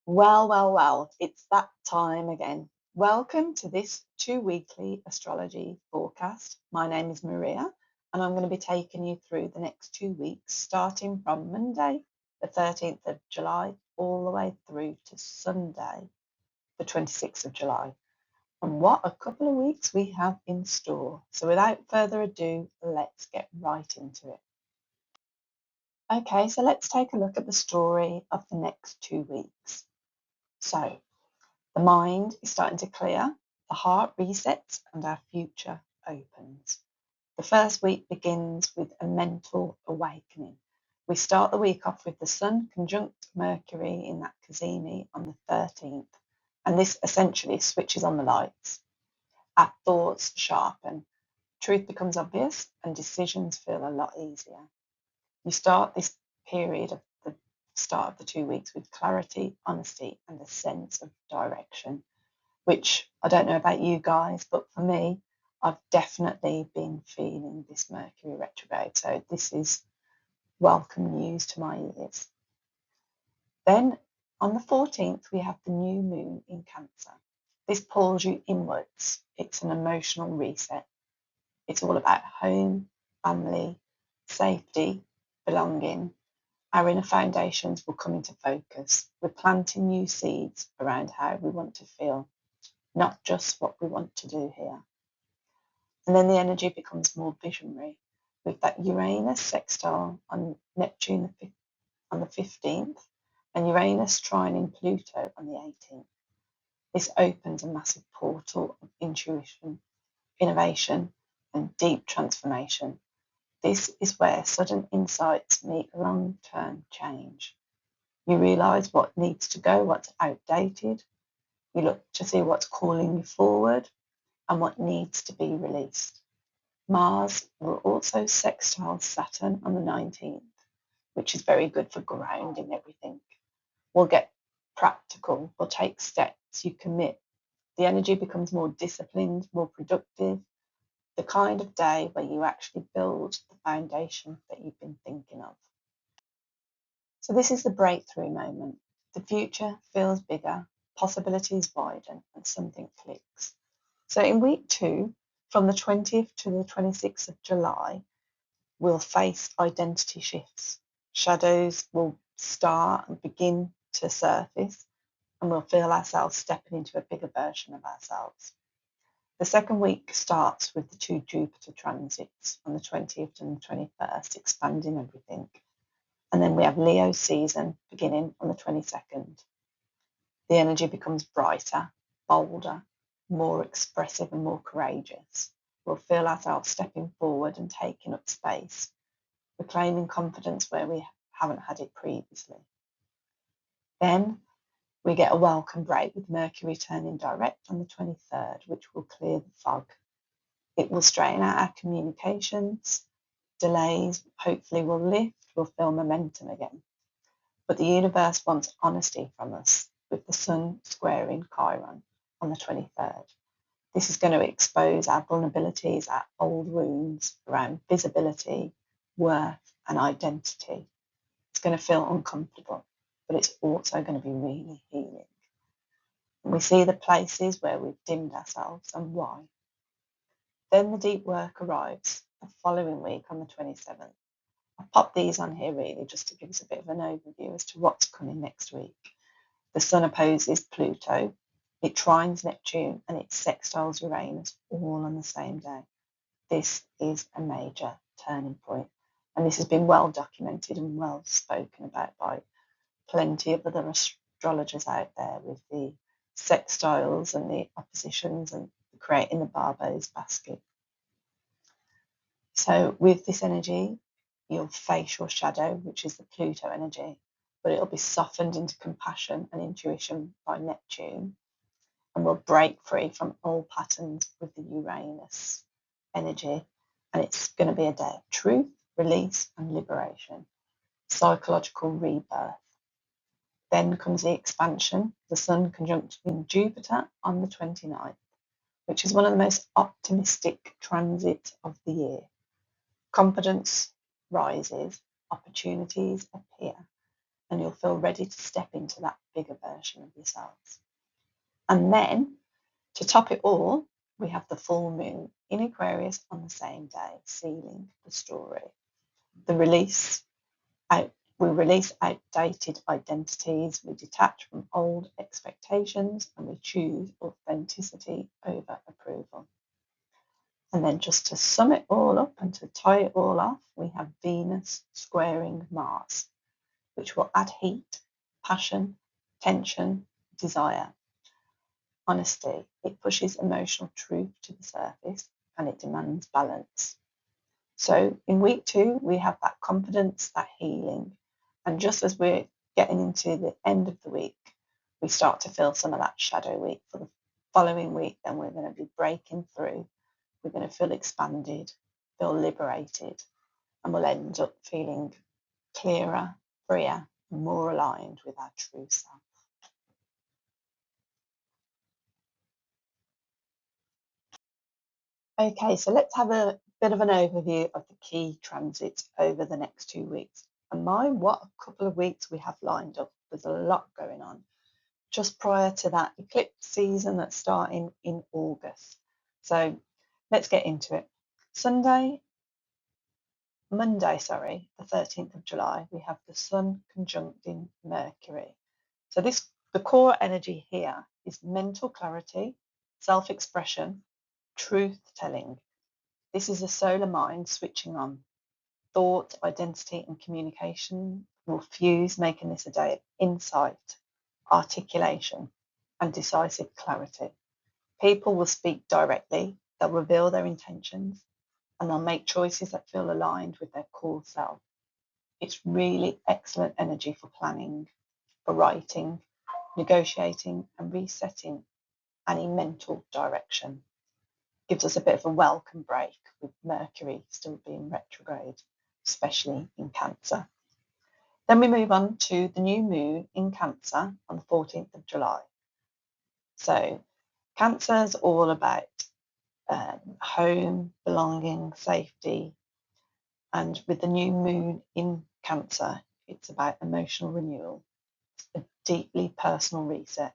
Well, it's that time again. Welcome to this 2 weekly astrology forecast. My name is Maria, and I'm going to be taking you through the next 2 weeks, starting from Monday, the 13th of July, all the way through to Sunday, the 26th of July. And what a couple of weeks we have in store. So without further ado, let's get right into it. Okay, so let's take a look at the story of the next 2 weeks. So the mind is starting to clear, the heart resets, and our future opens. The first week begins with a mental awakening. We start the week off with the Sun conjunct Mercury in that cazimi on the 13th, and this essentially switches on the lights. Our thoughts sharpen, truth becomes obvious, and decisions feel a lot easier. You start this period of the start of the 2 weeks with clarity, honesty, and a sense of direction, which I don't know about you guys, but for me, I've definitely been feeling this Mercury retrograde. So this is welcome news to my ears. Then on the 14th, we have the new moon in Cancer. This pulls you inwards. It's an emotional reset. It's all about home, family, safety, belonging. Our inner foundations will come into focus. We're planting new seeds around how we want to feel, not just what we want to do here. And then the energy becomes more visionary with that Uranus sextile on Neptune on the 15th and Uranus trining Pluto on the 18th. This opens a massive portal of intuition, innovation, and deep transformation. This is where sudden insights meet long-term change. You realise what needs to go, what's outdated. You look to see what's calling you forward and what needs to be released. Mars will also sextile Saturn on the 19th, which is very good for grounding everything. We'll get practical, we'll take steps, you commit. The energy becomes more disciplined, more productive, the kind of day where you actually build the foundation that you've been thinking of. So this is the breakthrough moment. The future feels bigger, possibilities widen, and something clicks. So in week 2, from the 20th to the 26th of July, we'll face identity shifts. Shadows will start and begin to surface, and we'll feel ourselves stepping into a bigger version of ourselves. The second week starts with the 2 Jupiter transits on the 20th and the 21st, expanding everything. And then we have Leo season beginning on the 22nd. The energy becomes brighter, bolder, more expressive and more courageous. We'll feel ourselves stepping forward and taking up space, reclaiming confidence where we haven't had it previously. Then we get a welcome break with Mercury turning direct on the 23rd, which will clear the fog. It will straighten out our communications, delays hopefully will lift, we'll feel momentum again. But the universe wants honesty from us with the Sun squaring Chiron on the 23rd. This is going to expose our vulnerabilities, our old wounds around visibility, worth, and identity. It's going to feel uncomfortable, but it's also going to be really healing. And we see the places where we've dimmed ourselves and why. Then the deep work arrives the following week on the 27th. I've popped these on here really just to give us a bit of an overview as to what's coming next week. The Sun opposes Pluto, it trines Neptune, and it sextiles Uranus all on the same day. This is a major turning point, and this has been well documented and well spoken about by plenty of other astrologers out there with the sextiles and the oppositions and creating the Barbo's basket. So with this energy, you'll face your shadow, which is the Pluto energy, but it'll be softened into compassion and intuition by Neptune, and we'll break free from old patterns with the Uranus energy, and it's going to be a day of truth, release, and liberation, psychological rebirth. Then comes the expansion, the Sun conjuncting Jupiter on the 29th, which is one of the most optimistic transits of the year. Confidence rises, opportunities appear. and you'll feel ready to step into that bigger version of yourselves. And then, to top it all, we have the full moon in Aquarius on the same day, sealing the story. We release outdated identities, we detach from old expectations, and we choose authenticity over approval. And then just to sum it all up and to tie it all off, we have Venus squaring Mars, which will add heat, passion, tension, desire, honesty. It pushes emotional truth to the surface and it demands balance. So in week 2, we have that confidence, that healing. And just as we're getting into the end of the week, we start to feel some of that shadow week. For the following week, then we're going to be breaking through. We're going to feel expanded, feel liberated, and we'll end up feeling clearer, freer, and more aligned with our true self. Okay, so let's have a bit of an overview of the key transits over the next 2 weeks. And what a couple of weeks we have lined up. There's a lot going on just prior to that eclipse season that's starting in August. So let's get into it. Monday, the 13th of July, we have the Sun conjuncting Mercury. So the core energy here is mental clarity, self-expression, truth-telling. This is a solar mind switching on. Thought, identity, and communication will fuse, making this a day of insight, articulation, and decisive clarity. People will speak directly, they'll reveal their intentions, and they'll make choices that feel aligned with their core self. It's really excellent energy for planning, for writing, negotiating, and resetting any mental direction. Gives us a bit of a welcome break with Mercury still being retrograde, especially in Cancer. Then we move on to the new moon in Cancer on the 14th of July. So Cancer is all about home, belonging, safety. And with the new moon in Cancer, it's about emotional renewal, a deeply personal reset.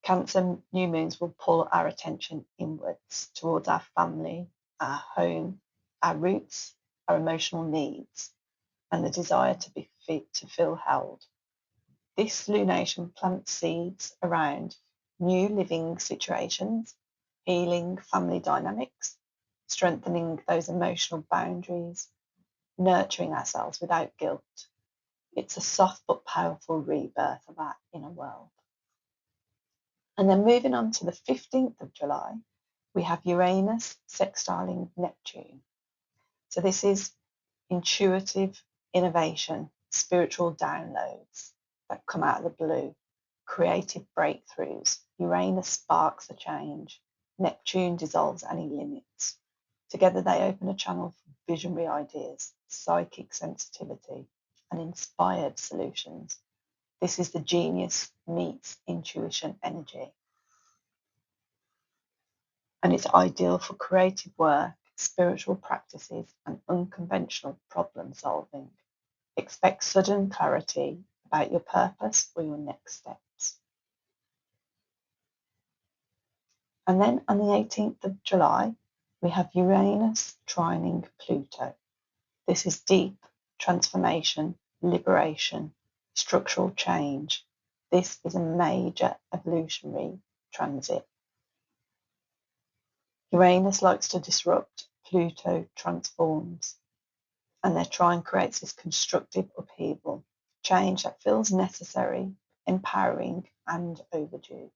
Cancer new moons will pull our attention inwards towards our family, our home, our roots, our emotional needs, and the desire to feel held. This lunation plants seeds around new living situations, healing family dynamics, strengthening those emotional boundaries, nurturing ourselves without guilt. It's a soft but powerful rebirth of our inner world. And then moving on to the 15th of July, we have Uranus sextiling Neptune. So this is intuitive innovation, spiritual downloads that come out of the blue, creative breakthroughs. Uranus sparks a change. Neptune dissolves any limits. Together they open a channel for visionary ideas, psychic sensitivity, and inspired solutions. This is the genius meets intuition energy. And it's ideal for creative work, spiritual practices, and unconventional problem solving. Expect sudden clarity about your purpose or your next steps. And then on the 18th of July, we have Uranus trining Pluto. This is deep transformation, liberation, structural change. This is a major evolutionary transit. Uranus likes to disrupt, Pluto transforms, and their trine creates this constructive upheaval, change that feels necessary, empowering, and overdue.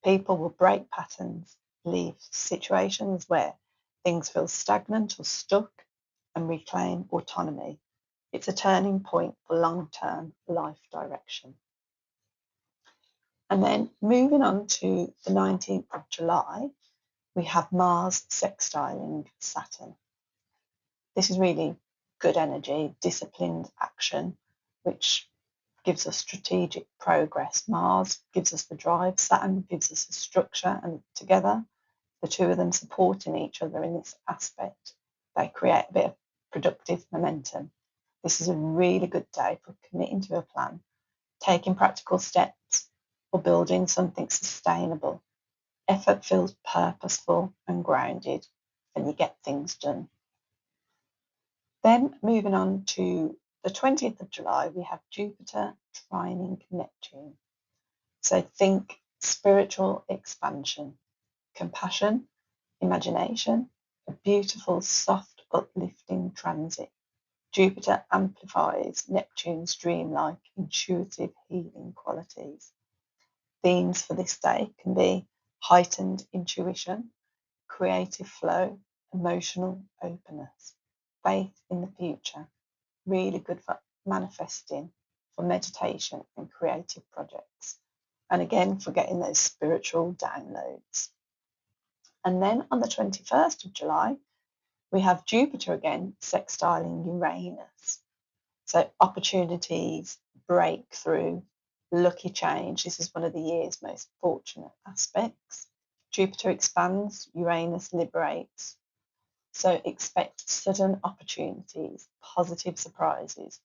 People will break patterns, leave situations where things feel stagnant or stuck, and reclaim autonomy. It's a turning point for long-term life direction. And then moving on to the 19th of July, we have Mars sextiling Saturn. This is really good energy, disciplined action, which gives us strategic progress. Mars gives us the drive, Saturn gives us the structure, and together, the two of them supporting each other in this aspect, they create a bit of productive momentum. This is a really good day for committing to a plan, taking practical steps, or building something sustainable. Effort feels purposeful and grounded, and you get things done. Then moving on to the 20th of July, we have Jupiter trining Neptune. So think spiritual expansion, compassion, imagination, a beautiful, soft, uplifting transit. Jupiter amplifies Neptune's dreamlike, intuitive, healing qualities. Themes for this day can be heightened intuition, creative flow, emotional openness, faith in the future, really good for manifesting, for meditation and creative projects. And again, for getting those spiritual downloads. And then on the 21st of July, we have Jupiter again sextiling Uranus. So opportunities, breakthrough, lucky change. This is one of the year's most fortunate aspects. Jupiter expands, Uranus liberates. So expect sudden opportunities, positive surprises,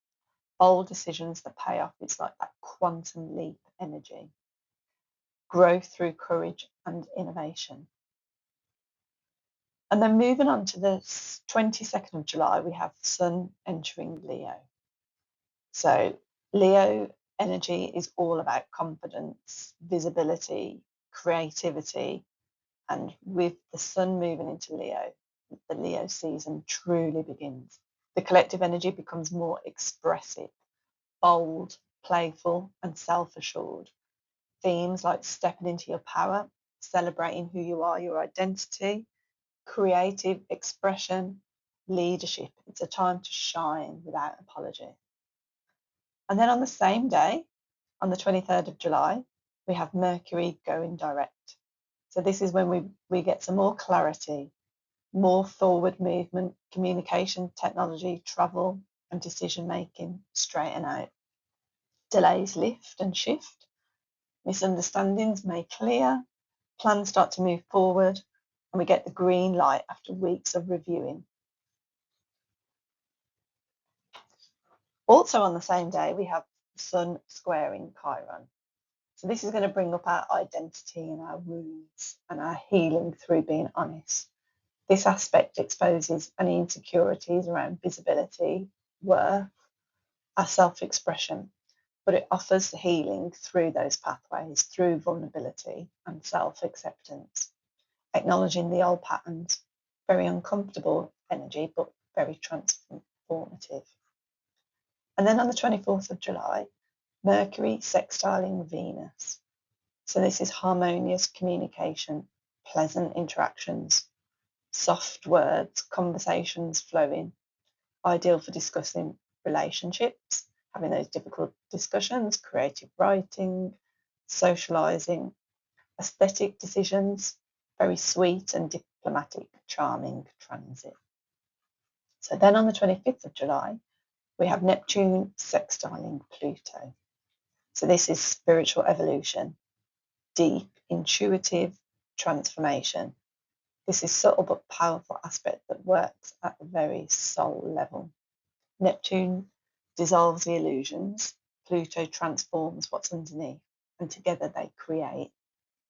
bold decisions that pay off. It's like that quantum leap energy. Growth through courage and innovation. And then moving on to the 22nd of July, we have Sun entering Leo. So Leo energy is all about confidence, visibility, creativity. And with the Sun moving into Leo, the Leo season truly begins. The collective energy becomes more expressive, bold, playful, and self-assured. Themes like stepping into your power, celebrating who you are, your identity, creative expression, leadership. It's a time to shine without apology. And then on the same day, on the 23rd of July, we have Mercury going direct. So this is when we get some more clarity, more forward movement, communication, technology, travel, and decision making straighten out. Delays lift and shift. Misunderstandings may clear. Plans start to move forward, and we get the green light after weeks of reviewing. Also on the same day, we have Sun squaring Chiron. So this is going to bring up our identity and our wounds and our healing through being honest. This aspect exposes any insecurities around visibility, worth, our self-expression, but it offers the healing through those pathways, through vulnerability and self-acceptance, acknowledging the old patterns, very uncomfortable energy, but very transformative. And then on the 24th of July, Mercury sextiling Venus. So this is harmonious communication, pleasant interactions, soft words, conversations flowing, ideal for discussing relationships, having those difficult discussions, creative writing, socializing, aesthetic decisions, very sweet and diplomatic, charming transit. So then on the 25th of July, we have Neptune sextiling Pluto. So this is spiritual evolution, deep, intuitive transformation. This is subtle but powerful aspect that works at the very soul level. Neptune dissolves the illusions, Pluto transforms what's underneath, and together they create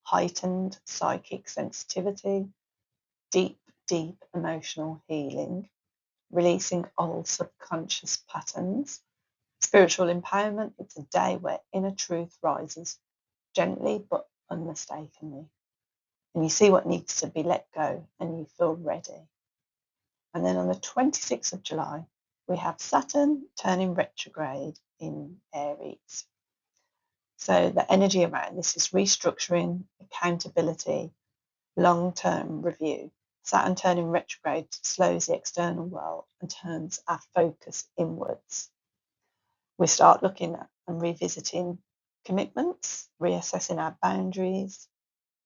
heightened psychic sensitivity, deep, deep emotional healing, releasing old subconscious patterns, spiritual empowerment. It's a day where inner truth rises gently but unmistakably. And you see what needs to be let go and you feel ready. And then on the 26th of July, we have Saturn turning retrograde in Aries. So the energy around this is restructuring, accountability, long-term review. Saturn turning retrograde slows the external world and turns our focus inwards. We start looking at and revisiting commitments, reassessing our boundaries,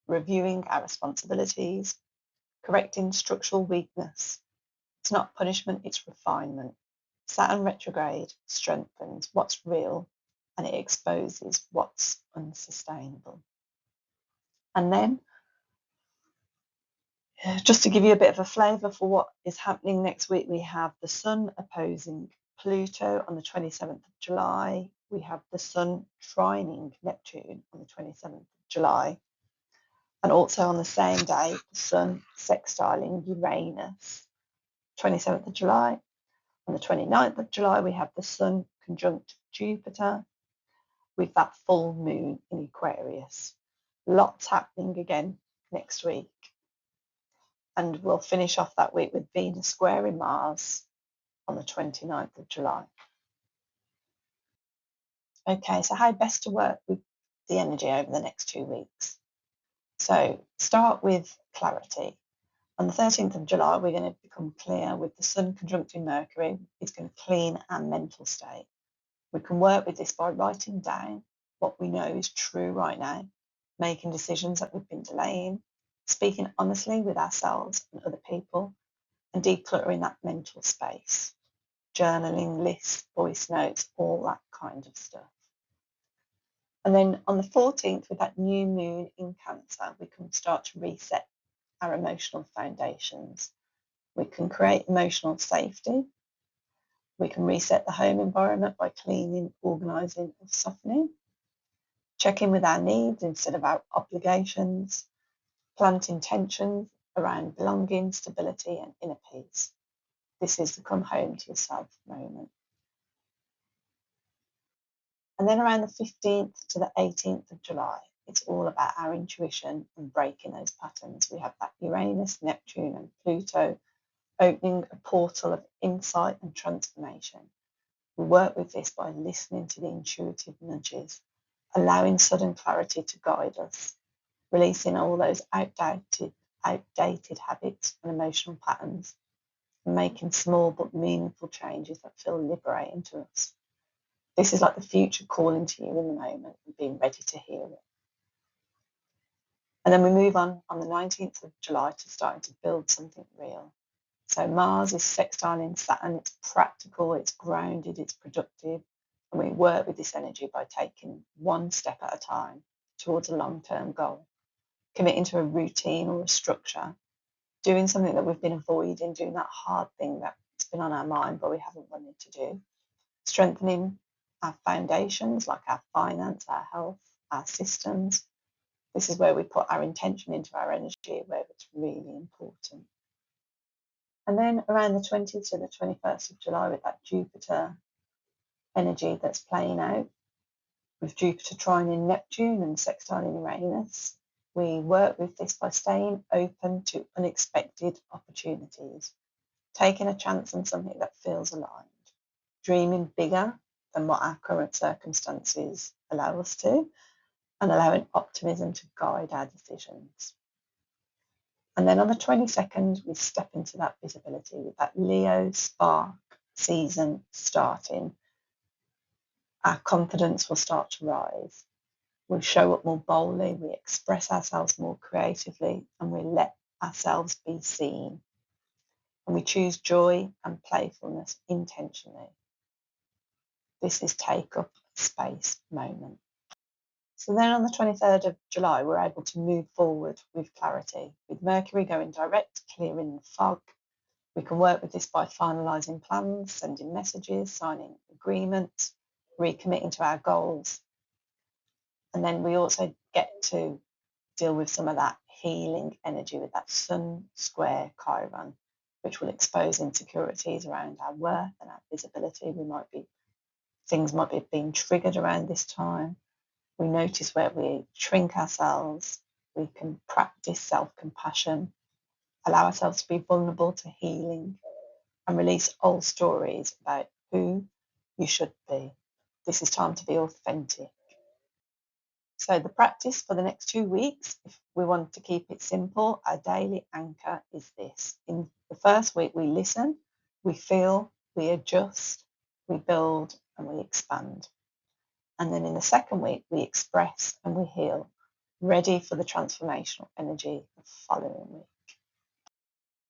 reviewing our responsibilities, correcting structural weakness. It's not punishment, it's refinement. Saturn retrograde strengthens what's real and it exposes what's unsustainable. And then, just to give you a bit of a flavour for what is happening next week, we have the Sun opposing Pluto on the 27th of July. We have the Sun trining Neptune on the 27th of July. And also on the same day, the Sun sextiling Uranus, 27th of July. On the 29th of July, we have the Sun conjunct Jupiter with that full moon in Aquarius. Lots happening again next week. And we'll finish off that week with Venus squaring Mars on the 29th of July. Okay, so how best to work with the energy over the next 2 weeks? So start with clarity. On the 13th of July, we're going to become clear with the Sun conjuncting Mercury. It's going to clean our mental state. We can work with this by writing down what we know is true right now, making decisions that we've been delaying, speaking honestly with ourselves and other people, and decluttering that mental space. Journaling, lists, voice notes, all that kind of stuff. And then on the 14th, with that new moon in Cancer, we can start to reset our emotional foundations. We can create emotional safety. We can reset the home environment by cleaning, organising, and softening. Check in with our needs instead of our obligations. Plant intentions around belonging, stability, and inner peace. This is the come home to yourself moment. And then around the 15th to the 18th of July, it's all about our intuition and breaking those patterns. We have that Uranus, Neptune, and Pluto opening a portal of insight and transformation. We work with this by listening to the intuitive nudges, allowing sudden clarity to guide us, releasing all those outdated habits and emotional patterns, and making small but meaningful changes that feel liberating to us. This is like the future calling to you in the moment and being ready to hear it. And then we move on the 19th of July to starting to build something real. So Mars is sextiling Saturn. It's practical, it's grounded, it's productive. And we work with this energy by taking one step at a time towards a long-term goal, committing to a routine or a structure, doing something that we've been avoiding, doing that hard thing that's been on our mind but we haven't wanted to do, strengthening our foundations like our finance, our health, our systems. This is where we put our intention into our energy, where it's really important. And then around the 20th to the 21st of July, with that Jupiter energy that's playing out, with Jupiter trining Neptune and sextiling Uranus, we work with this by staying open to unexpected opportunities, taking a chance on something that feels aligned, dreaming bigger than what our current circumstances allow us to, and allowing optimism to guide our decisions. And then on the 22nd, we step into that visibility with that Leo spark season starting. Our confidence will start to rise. We'll show up more boldly, we express ourselves more creatively, and we let ourselves be seen. And we choose joy and playfulness intentionally. This is take up space moment. So then on the 23rd of July, we're able to move forward with clarity, with Mercury going direct, clearing the fog. We can work with this by finalising plans, sending messages, signing agreements, recommitting to our goals. And then we also get to deal with some of that healing energy with that Sun square Chiron, which will expose insecurities around our worth and our visibility. Things might be being triggered around this time. We notice where we shrink ourselves. We can practice self-compassion, allow ourselves to be vulnerable to healing, and release old stories about who you should be. This is time to be authentic. So the practice for the next 2 weeks, if we want to keep it simple, our daily anchor is this. In the first week, we listen, we feel, we adjust, we build, and we expand. And then in the second week, we express and we heal, ready for the transformational energy of the following week.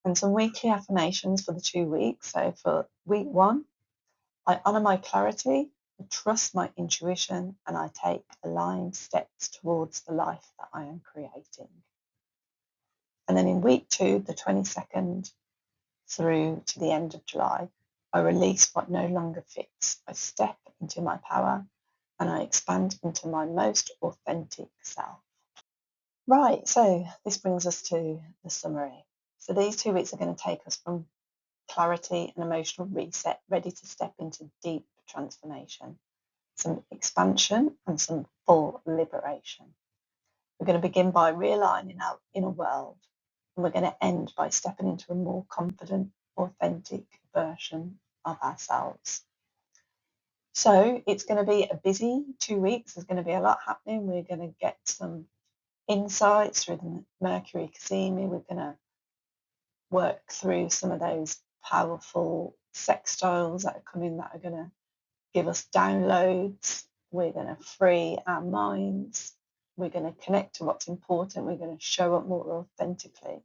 And some weekly affirmations for the 2 weeks. So for week 1, I honour my clarity, I trust my intuition, and I take aligned steps towards the life that I am creating. And then in week 2, the 22nd through to the end of July, I release what no longer fits. I step into my power and I expand into my most authentic self. Right, so this brings us to the summary. So these 2 weeks are going to take us from clarity and emotional reset, ready to step into deep transformation, some expansion and some full liberation. We're going to begin by realigning our inner world, and we're going to end by stepping into a more confident, authentic version of ourselves. So it's going to be a busy 2 weeks. There's going to be a lot happening. We're going to get some insights through the Mercury Cazimi. We're going to work through some of those powerful sextiles that are coming that are going to give us downloads. We're going to free our minds. We're going to connect to what's important. We're going to show up more authentically.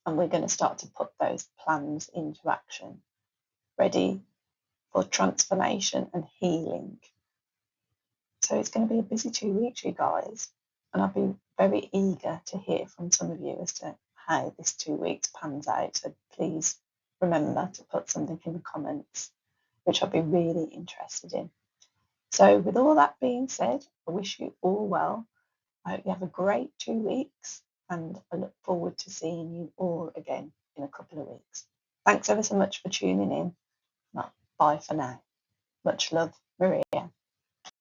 And we're going to start to put those plans into action, ready for transformation and healing. So it's going to be a busy 2 weeks, you guys. And I'll be very eager to hear from some of you as to how this 2 weeks pans out. So please remember to put something in the comments, which I'll be really interested in. So with all that being said, I wish you all well. I hope you have a great 2 weeks, and I look forward to seeing you all again in a couple of weeks. Thanks ever so much for tuning in. Well, bye for now. Much love.